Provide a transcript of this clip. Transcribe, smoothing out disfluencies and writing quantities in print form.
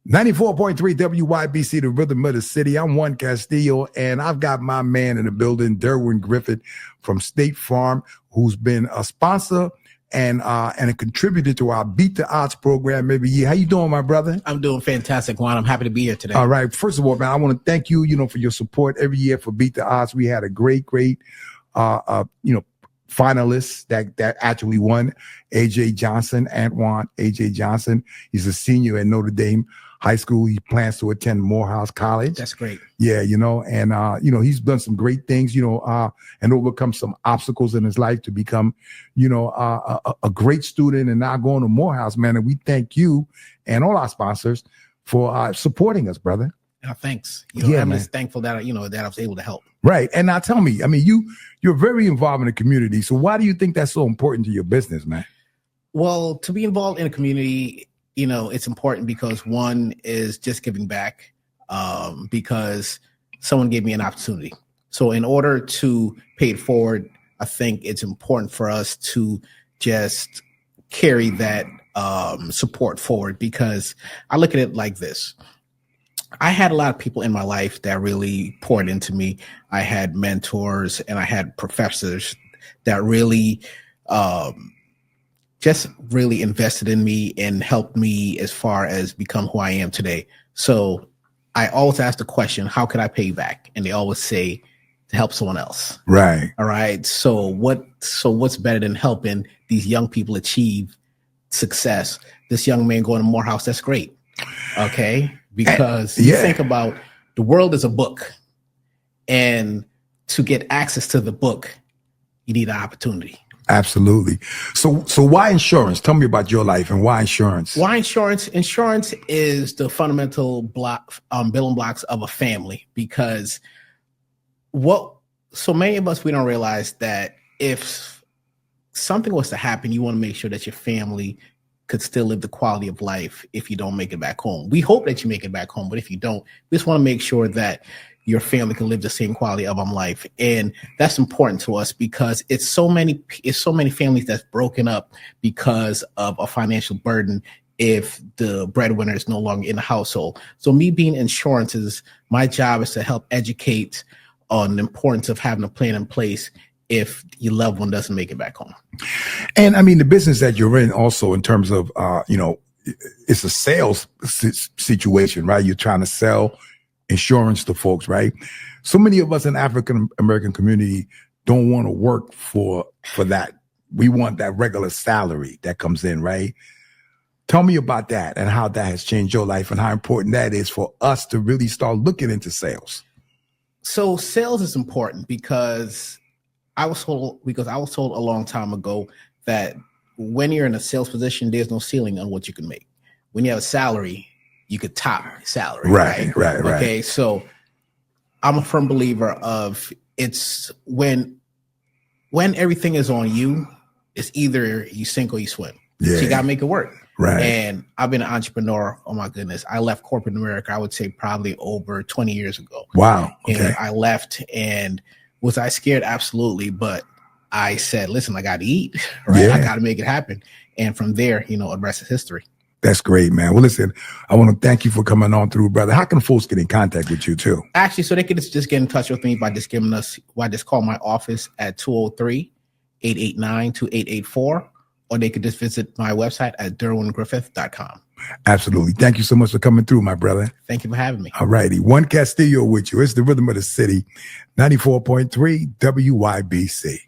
94.3 WYBC, the rhythm of the city. I'm Juan Castillo, and I've got my man in the building, Derwin Griffith from State Farm, who's been a sponsor and a contributor to our Beat the Odds program every year. How you doing, my brother? I'm doing fantastic, Juan. I'm happy to be here today. All right. First of all, man, I want to thank you, for your support every year for Beat the Odds. We had a great, finalists that actually won. AJ Johnson, Antoine AJ Johnson. He's a senior at Notre Dame High School. He plans to attend Morehouse College. That's great. Yeah, and he's done some great things, and overcome some obstacles in his life to become, a great student and now going to Morehouse, man. And we thank you and all our sponsors for supporting us, brother. Thanks. I'm just thankful that that I was able to help. Right. And now tell me, you're very involved in the community. So why do you think that's so important to your business, man? Well, to be involved in a community, it's important because one is just giving back, because someone gave me an opportunity. So in order to pay it forward, I think it's important for us to just carry that support forward, because I look at it like this. I had a lot of people in my life that really poured into me. I had mentors and I had professors that really just really invested in me and helped me as far as become who I am today. So I always ask the question, how can I pay you back? And they always say, to help someone else. Right. All right. So what's better than helping these young people achieve success? This young man going to Morehouse, that's great. Okay. Because you think about the world is a book, and to get access to the book, you need an opportunity. Absolutely. So why insurance? Tell me about your life and why insurance. Why insurance? Insurance is the fundamental building blocks of a family, because so many of us, we don't realize that if something was to happen, you want to make sure that your family could still live the quality of life if you don't make it back home. We hope that you make it back home, but if you don't, we just want to make sure that your family can live the same quality of life. And that's important to us because it's so many families that's broken up because of a financial burden if the breadwinner is no longer in the household. So me being insurance, my job is to help educate on the importance of having a plan in place if your loved one doesn't make it back home. And the business that you're in also, in terms of, it's a sales situation, right? You're trying to sell insurance to folks, right? So many of us in African American community don't want to work for that. We want that regular salary that comes in, right? Tell me about that and how that has changed your life and how important that is for us to really start looking into sales. So sales is important because I was told a long time ago that when you're in a sales position, there's no ceiling on what you can make. When you have a salary, you could top salary. Right. Okay, so I'm a firm believer of it's when everything is on you, it's either you sink or you swim. Yeah. So you got to make it work. Right. And I've been an entrepreneur. Oh my goodness. I left corporate America, I would say probably over 20 years ago. Wow. Okay. And I left, and was I scared? Absolutely. But I said, listen, I got to eat, right? Yeah. I got to make it happen. And from there, the rest is history. That's great, man. Well, listen, I want to thank you for coming on through, brother. How can folks get in contact with you too? Actually, so they can just get in touch with me by just call my office at 203-889-2884, or they could just visit my website at derwingriffith.com. Absolutely. Thank you so much for coming through, my brother. Thank you for having me. All righty. Juan Castillo with you. It's the rhythm of the city, 94.3 WYBC.